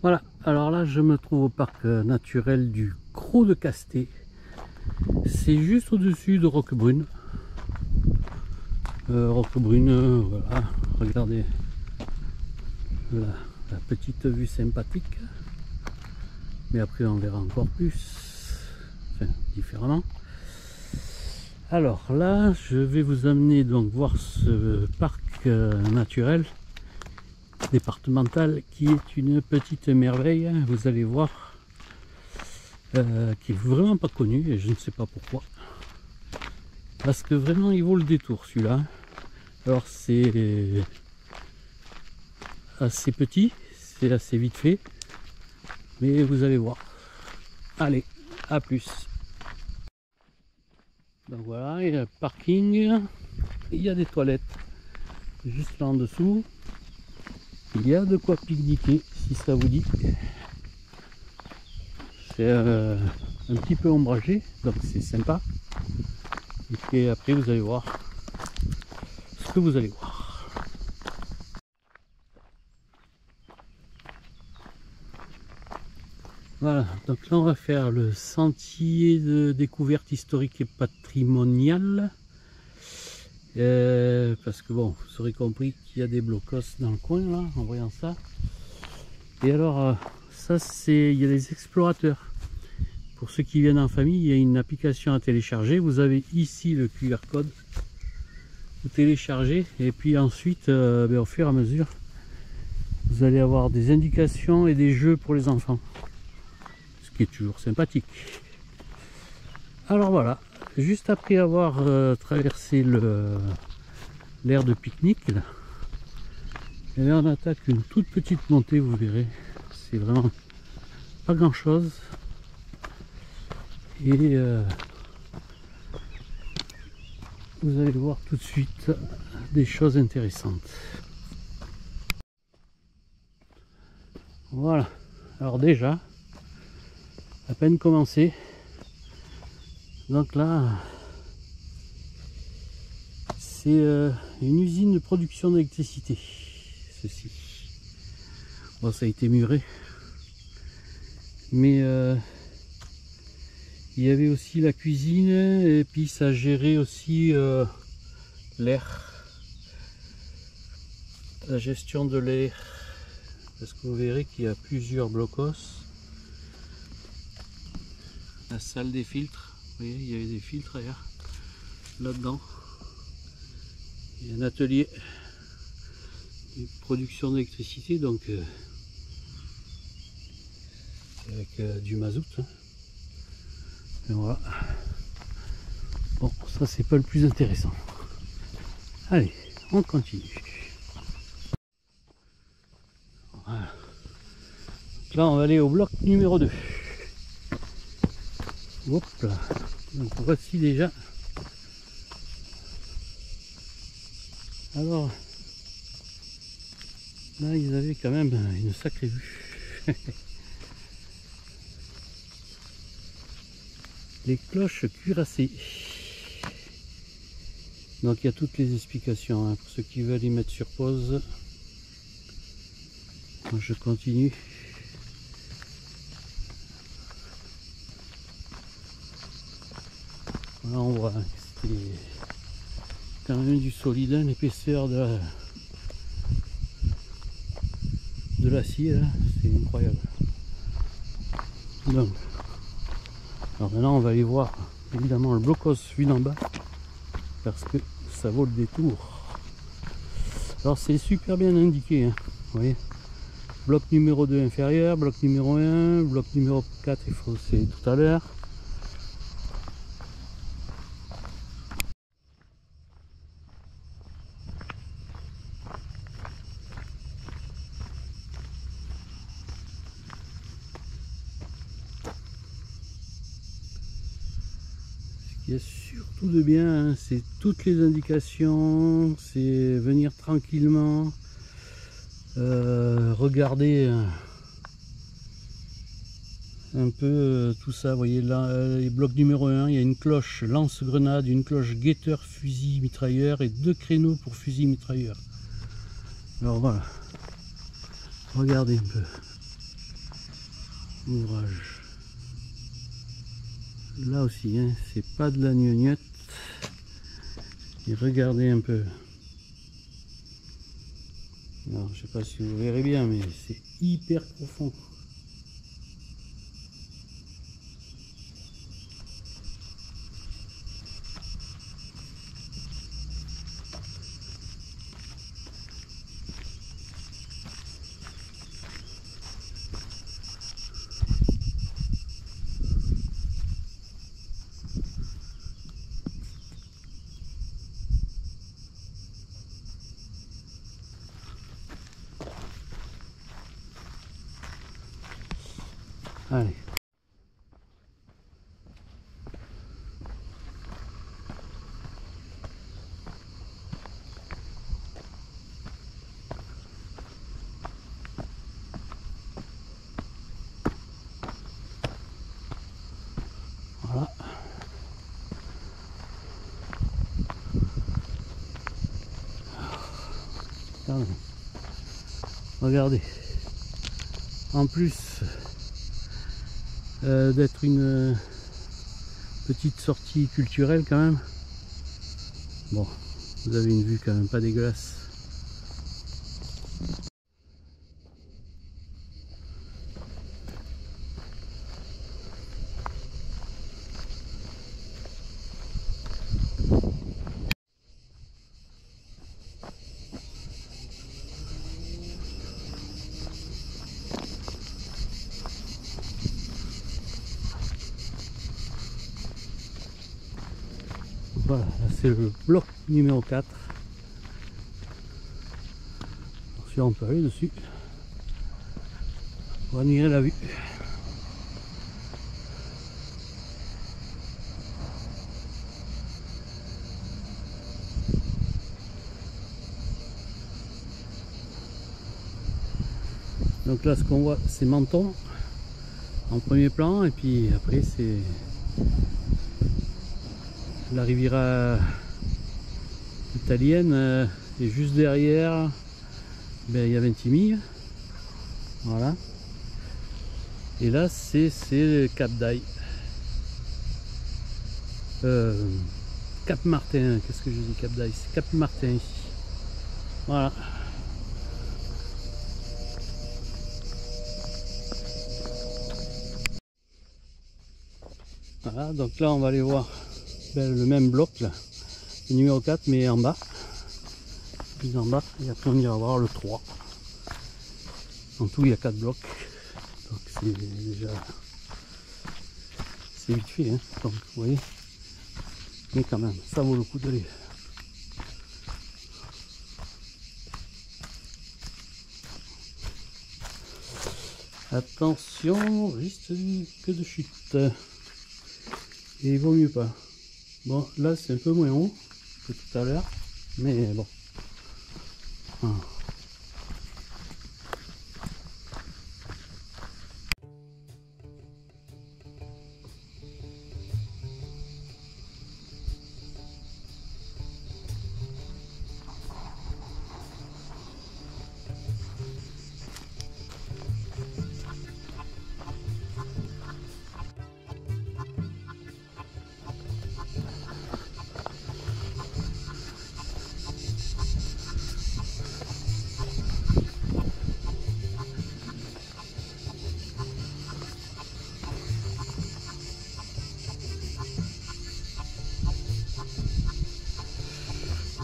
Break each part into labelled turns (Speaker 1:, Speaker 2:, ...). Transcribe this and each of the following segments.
Speaker 1: Voilà, alors là je me trouve au parc naturel du Crau de Casté. C'est juste au-dessus de Roquebrune. Roquebrune, voilà, regardez la petite vue sympathique. Mais après on verra encore plus, enfin différemment. Alors là je vais vous amener donc voir ce parc naturel départemental qui est une petite merveille, vous allez voir, qui est vraiment pas connu et je ne sais pas pourquoi, parce que vraiment il vaut le détour celui-là. Alors c'est assez petit, c'est assez vite fait, mais vous allez voir. Allez, à plus. Donc voilà, il y a le parking, il y a des toilettes juste là en dessous. Il y a de quoi pique-niquer si ça vous dit. C'est un petit peu ombragé, donc c'est sympa. Et puis après vous allez voir ce que vous allez voir. Voilà, donc là on va faire le sentier de découverte historique et patrimoniale. Parce que bon, vous aurez compris qu'il y a des blocos dans le coin là, en voyant ça. Et alors, ça c'est, il y a les explorateurs. Pour ceux qui viennent en famille, il y a une application à télécharger. Vous avez ici le QR code. Vous téléchargez et puis ensuite, au fur et à mesure, vous allez avoir des indications et des jeux pour les enfants. Ce qui est toujours sympathique. Alors voilà, juste après avoir traversé l'aire de pique-nique, là, et là on attaque une toute petite montée, vous verrez. C'est vraiment pas grand chose. Et vous allez voir tout de suite des choses intéressantes. Voilà, alors déjà, à peine commencé. Donc là, c'est une usine de production d'électricité, ceci. Bon, ça a été muré, mais il y avait aussi la cuisine et puis ça gérait aussi l'air, la gestion de l'air, parce que vous verrez qu'il y a plusieurs blocos. La salle des filtres, vous voyez, il y avait des filtres là-dedans. Il y a un atelier de production d'électricité, donc avec du mazout. Hein. Et voilà. Bon, ça c'est pas le plus intéressant. Allez, on continue. Voilà. Donc là, on va aller au bloc numéro 2. Hop là. Donc voici déjà. Alors, là, ils avaient quand même une sacrée vue. Les cloches cuirassées. Donc il y a toutes les explications hein, pour ceux qui veulent y mettre sur pause. Moi, je continue. Là on voit que c'est quand même du solide, hein, l'épaisseur de l'acier, c'est incroyable. Donc, alors maintenant on va aller voir évidemment le blocos vu d'en bas parce que ça vaut le détour. Alors c'est super bien indiqué, hein, vous voyez, bloc numéro 2 inférieur, bloc numéro 1, bloc numéro 4 il faut c'est tout à l'heure. Il y a surtout de bien, hein, c'est toutes les indications, c'est venir tranquillement, regarder un peu tout ça. Vous voyez là, les blocs numéro 1, il y a une cloche lance-grenade, une cloche guetteur fusil mitrailleur et 2 créneaux pour fusil mitrailleur. Alors voilà, regardez un peu. Ouvrage. Là aussi, hein, c'est pas de la gnognotte. Et regardez un peu. Alors, je sais pas si vous verrez bien, mais c'est hyper profond. Allez. Voilà. Regardez. En plus d'être une petite sortie culturelle quand même. Bon, vous avez une vue quand même pas dégueulasse. Voilà, c'est le bloc numéro 4. Ensuite on peut aller dessus pour admirer la vue. Donc là ce qu'on voit c'est Menton en premier plan, et puis après c'est la Riviera italienne, et juste derrière ben, il y a Ventimille, voilà, et là c'est le Cap d'Aille, Cap Martin, qu'est-ce que je dis, Cap d'Aille, c'est Cap Martin ici, voilà. Voilà, donc là on va aller voir le même bloc là, le numéro 4 mais en bas, plus en bas, et après on ira voir le 3. En tout il y a 4 blocs, donc c'est déjà, c'est vite fait, hein, donc vous voyez, mais quand même ça vaut le coup d'aller. Attention, risque que de chute, et il vaut mieux pas. Bon, là c'est un peu moins haut que tout à l'heure, mais bon. Ah.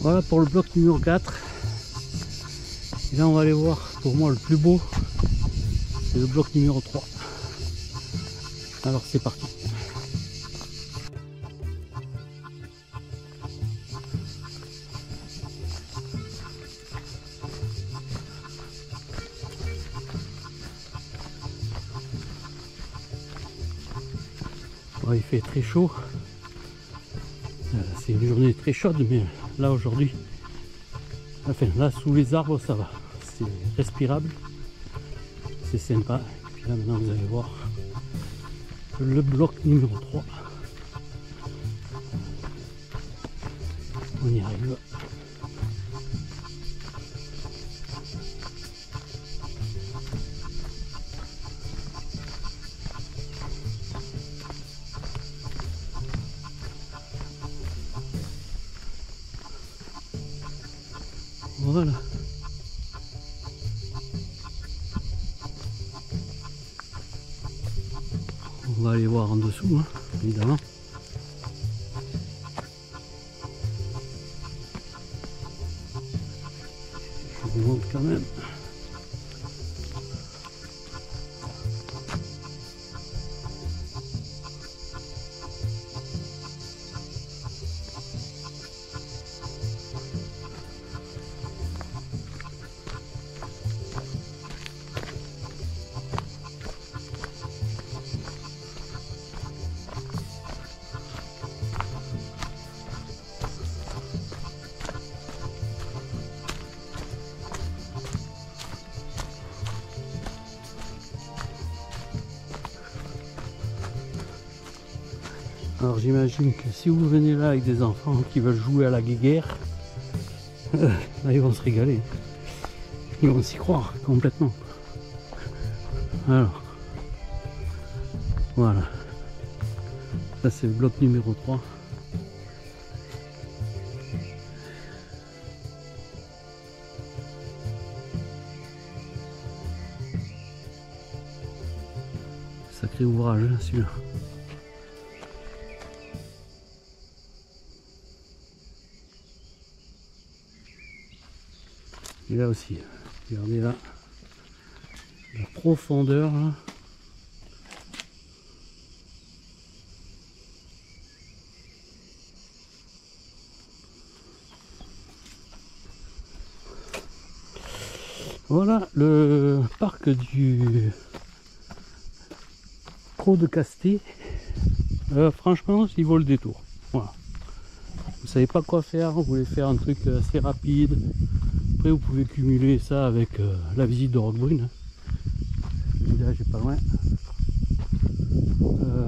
Speaker 1: Voilà pour le bloc numéro 4. Et là on va aller voir, pour moi le plus beau, c'est le bloc numéro 3. Alors c'est parti. Bon, il fait très chaud. C'est une journée très chaude, mais là aujourd'hui, enfin là sous les arbres ça va, c'est respirable, c'est sympa. Et puis là maintenant vous allez voir le bloc numéro 3. On y arrive. Voilà. On va aller voir en dessous, hein, évidemment. Je vous montre quand même. Alors j'imagine que si vous venez là avec des enfants qui veulent jouer à la guéguerre, là ils vont se régaler. Ils vont s'y croire complètement. Alors, voilà. Ça c'est le bloc numéro 3. Sacré ouvrage celui-là. Et là aussi, regardez là, la profondeur là. Voilà le parc du Crau de Casté. Franchement, il vaut le détour. Voilà. Vous savez pas quoi faire, vous voulez faire un truc assez rapide. Après vous pouvez cumuler ça avec la visite de Roquebrune. Le village est pas loin.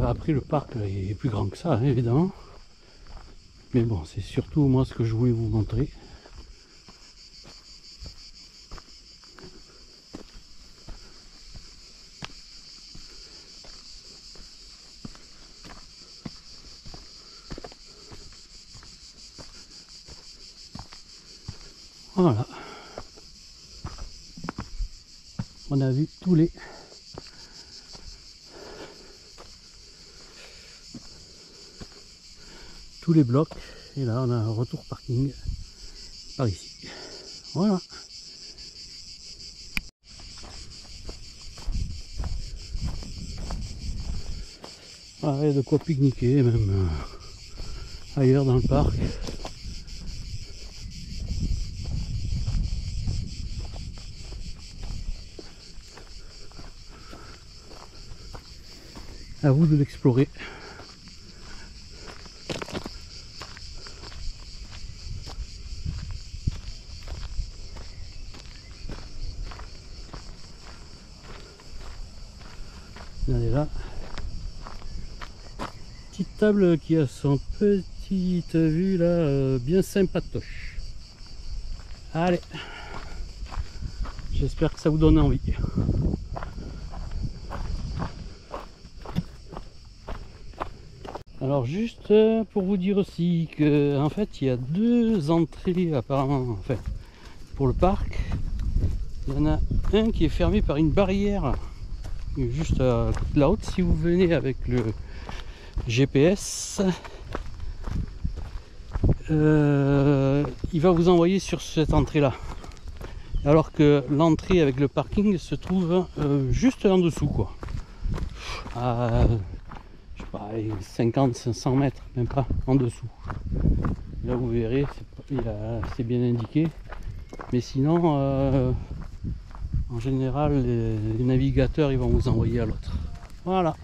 Speaker 1: Après le parc là, il est plus grand que ça, hein, évidemment. Mais bon, c'est surtout moi ce que je voulais vous montrer. Voilà. On a vu tous les blocs et là on a un retour parking par ici. Voilà. Ah, il y a de quoi pique-niquer même ailleurs dans le parc. À vous de l'explorer. Regardez là. Petite table qui a son petite vue là, bien sympatoche. Allez. J'espère que ça vous donne envie. Alors juste pour vous dire aussi que en fait il y a deux entrées apparemment en fait pour le parc. Il y en a un qui est fermé par une barrière juste à côté de la route. Si vous venez avec le GPS, il va vous envoyer sur cette entrée là, alors que l'entrée avec le parking se trouve juste en dessous quoi. Je sais pas, 50-500 mètres, même pas en dessous. Là vous verrez, c'est bien indiqué. Mais sinon, en général, les navigateurs ils vont vous envoyer à l'autre. Voilà.